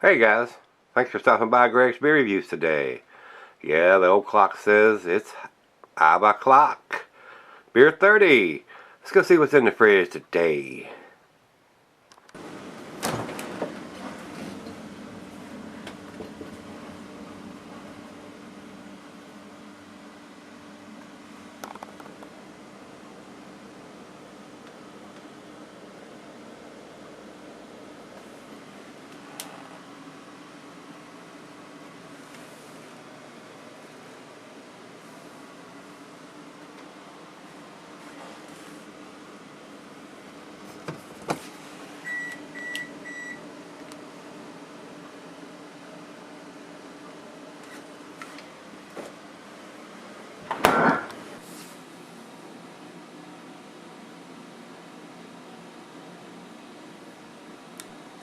Hey guys, thanks for stopping by Gregsbeerreviews today. Yeah, the old clock says it's 5 o'clock. Beer 30. Let's go see what's in the fridge today.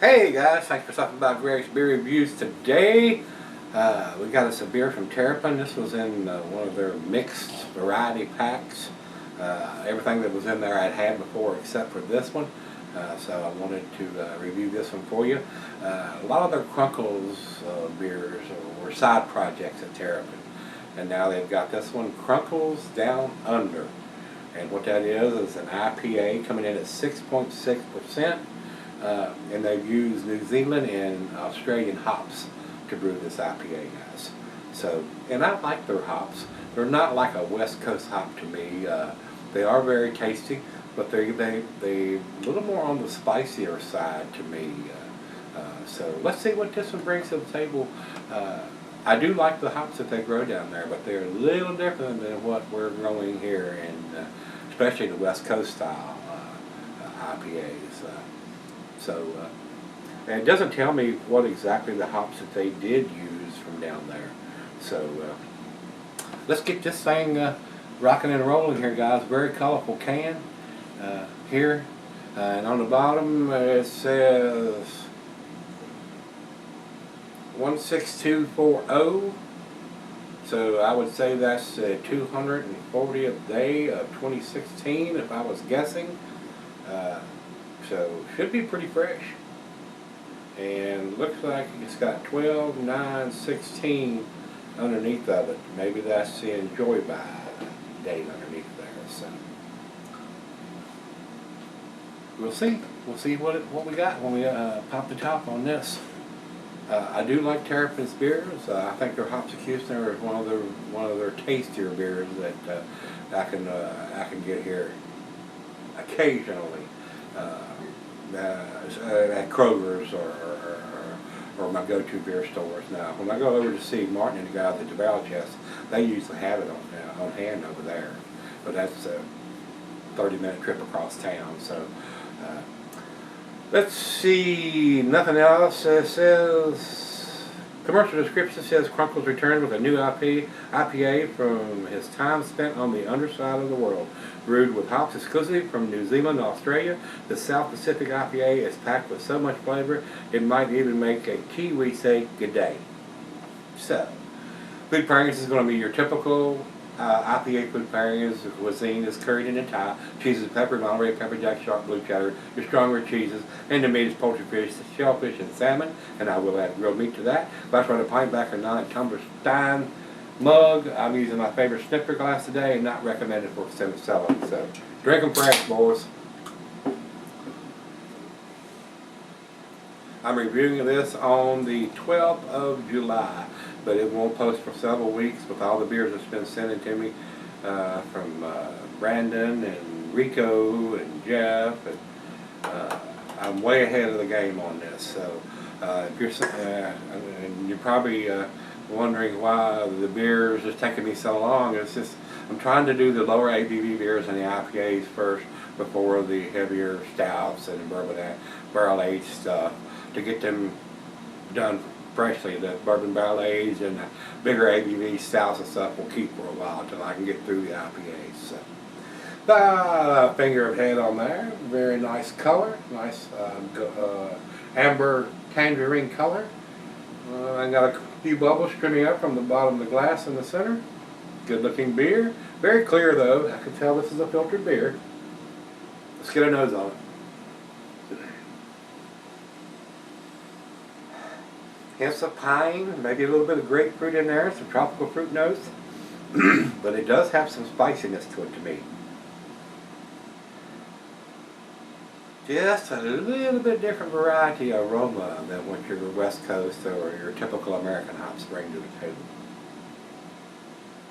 Hey guys, thanks for stopping by Gregsbeerreviews today. We got us a beer from Terrapin. This was in one of their mixed variety packs. Everything that was in there I'd had before except for this one. So I wanted to review this one for you. A lot of their Krunkles beers were side projects at Terrapin. And now they've got this one, Krunkles Down Under. And what that is an IPA coming in at 6.6%. And they've used New Zealand and Australian hops to brew this IPA, guys. So, and I like their hops. They're not like a West Coast hop to me. They are very tasty, but they a little more on the spicier side to me. So let's see what this one brings to the table. I do like the hops that they grow down there, but they're a little different than what we're growing here, and especially the West Coast style IPAs. And it doesn't tell me what exactly the hops that they did use from down there. So let's get this thing rocking and rolling here, guys. Very colorful can here. And on the bottom it says 16240. So I would say that's the 240th day of 2016 if I was guessing. So should be pretty fresh, and looks like it's got 12/9/16 underneath of it. Maybe that's the enjoy by date underneath there. So we'll see. We'll see what we got when we pop the top on this. I do like Terrapin's beers. I think their Hopsecutioner is one of their tastier beers that I can get here occasionally. At Kroger's or my go-to beer stores. Now, when I go over to see Martin and the guys at the Barrel Chest, they usually have it on hand over there. But that's a 30-minute trip across town. So let's see. Nothing else. It says commercial description says Krunkles returned with a new IPA from his time spent on the underside of the world. Brewed with hops exclusively from New Zealand and Australia, the South Pacific IPA is packed with so much flavor it might even make a Kiwi say good day. So, food pairings is going to be your typical IPA food pairings. The cuisine is curried in a Thai, cheeses, pepper, Monterey, pepper jack, sharp blue cheddar, your stronger cheeses, and the meat is poultry, fish, shellfish, and salmon, and I will add grilled meat to that. Glass run a pint back or 9 tumbler stein mug. I'm using my favorite snifter glass today, and not recommended for selling. So drink them fresh, boys. I'm reviewing this on the 12th of July, but it won't post for several weeks with all the beers that's been sent to me from Brandon and Rico and Jeff. And I'm way ahead of the game on this. So if you're probably wondering why the beers is taking me so long, it's just I'm trying to do the lower ABV beers and the IPAs first before the heavier stouts and bourbon barrel aged stuff to get them done freshly. The bourbon barrel aged and the bigger ABV stouts and stuff will keep for a while until I can get through the IPAs. So, finger of head on there, very nice color, nice amber tangerine color. I got a few bubbles streaming up from the bottom of the glass in the center. Good looking beer. Very clear though. I can tell this is a filtered beer. Let's get a nose on it. hints of pine, maybe a little bit of grapefruit in there, some tropical fruit notes. But it does have some spiciness to it to me. Just a little bit different variety aroma than what your West Coast or your typical American hops bring to the table.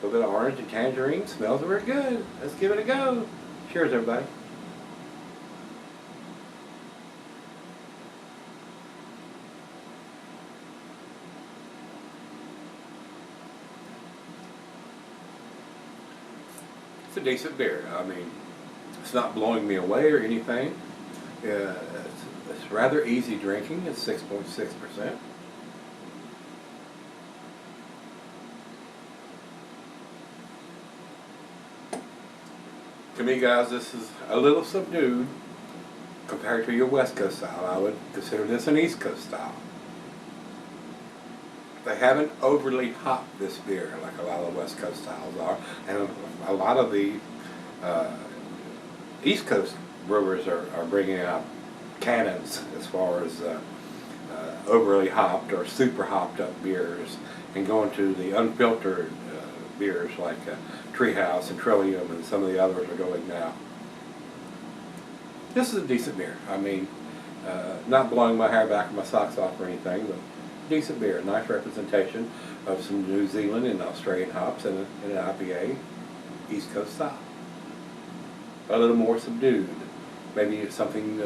A little bit of orange and tangerine, smells very good. Let's give it a go. Cheers, everybody. It's a decent beer. I mean, it's not blowing me away or anything. It's rather easy drinking. It's 6.6%. To me, guys, this is a little subdued compared to your West Coast style. I would consider this an East Coast style. They haven't overly hopped this beer like a lot of the West Coast styles are, and a lot of the East Coast brewers are bringing out cannons as far as overly hopped or super hopped up beers, and going to the unfiltered beers like Treehouse and Trillium and some of the others are going now. This is a decent beer. I mean, not blowing my hair back and my socks off or anything, but decent beer. Nice representation of some New Zealand and Australian hops and an IPA, East Coast style. A little more subdued. Maybe something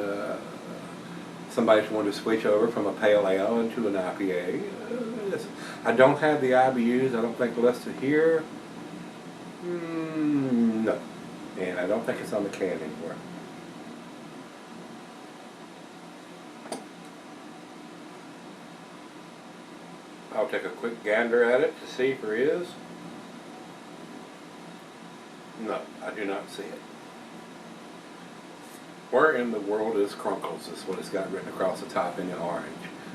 somebody's wanted to switch over from a pale ale into an IPA. I don't have the IBUs. I don't think listed here. No, and I don't think it's on the can anywhere. I'll take a quick gander at it to see if there is. No, I do not see it. Where in the world is Krunkles? Is what it's got written across the top in the orange.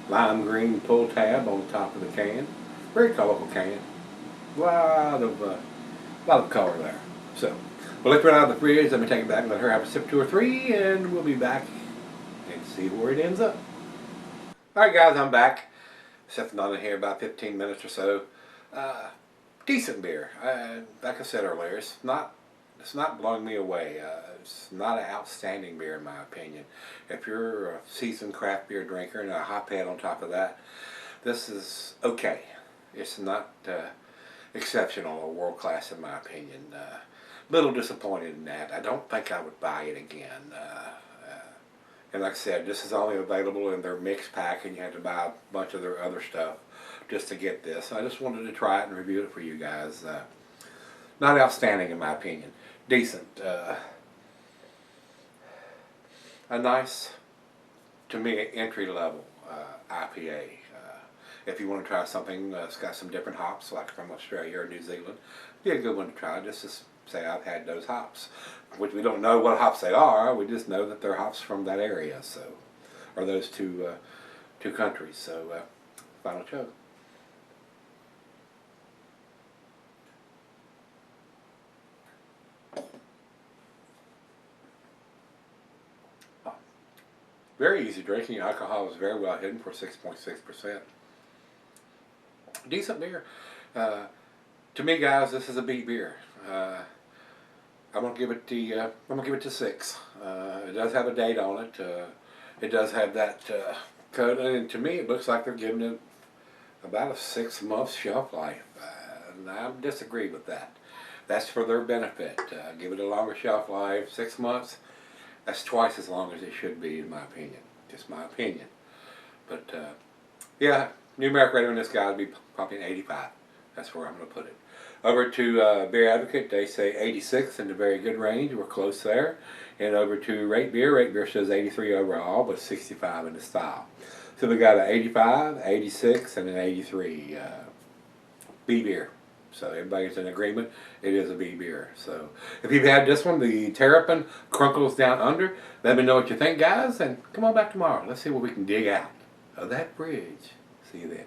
Lime green pull tab on the top of the can. Very colorful can. Lot of color there. So, we'll lift it out of the fridge. Let me take it back and let her have a sip, 2 or 3, and we'll be back and see where it ends up. Alright guys, I'm back. Sitting on in here about 15 minutes or so. Decent beer. Like I said earlier, it's not blowing me away. It's not an outstanding beer in my opinion. If you're a seasoned craft beer drinker and a hophead on top of that, this is okay. It's not exceptional or world class in my opinion. Little disappointed in that. I don't think I would buy it again. And like I said, this is only available in their mixed pack, and you have to buy a bunch of their other stuff just to get this. I just wanted to try it and review it for you guys. Not outstanding in my opinion. Decent. A nice, to me, entry-level IPA. If you want to try something that's got some different hops, like from Australia or New Zealand, be a good one to try, just to say I've had those hops. Which we don't know what hops they are, we just know that they're hops from that area, so, or those two countries. So, final choke. Very easy drinking. Alcohol is very well hidden for 6.6%. Decent beer. To me, guys, this is a B beer. I'm gonna give it to 6. It does have a date on it. It does have that code, and to me, it looks like they're giving it about a 6-month shelf life. And I disagree with that. That's for their benefit. Give it a longer shelf life. 6 months. That's twice as long as it should be, in my opinion. Just my opinion. But yeah, numeric rating on this guy would be probably an 85. That's where I'm going to put it. Over to Beer Advocate, they say 86 in the very good range. We're close there. And over to Rate Beer says 83 overall, but 65 in the style. So we got an 85, 86, and an 83 B beer. So everybody's in agreement. It is a B beer. So if you've had this one, the Terrapin Krunkles Down Under, let me know what you think, guys. And come on back tomorrow. Let's see what we can dig out of that fridge. See you then.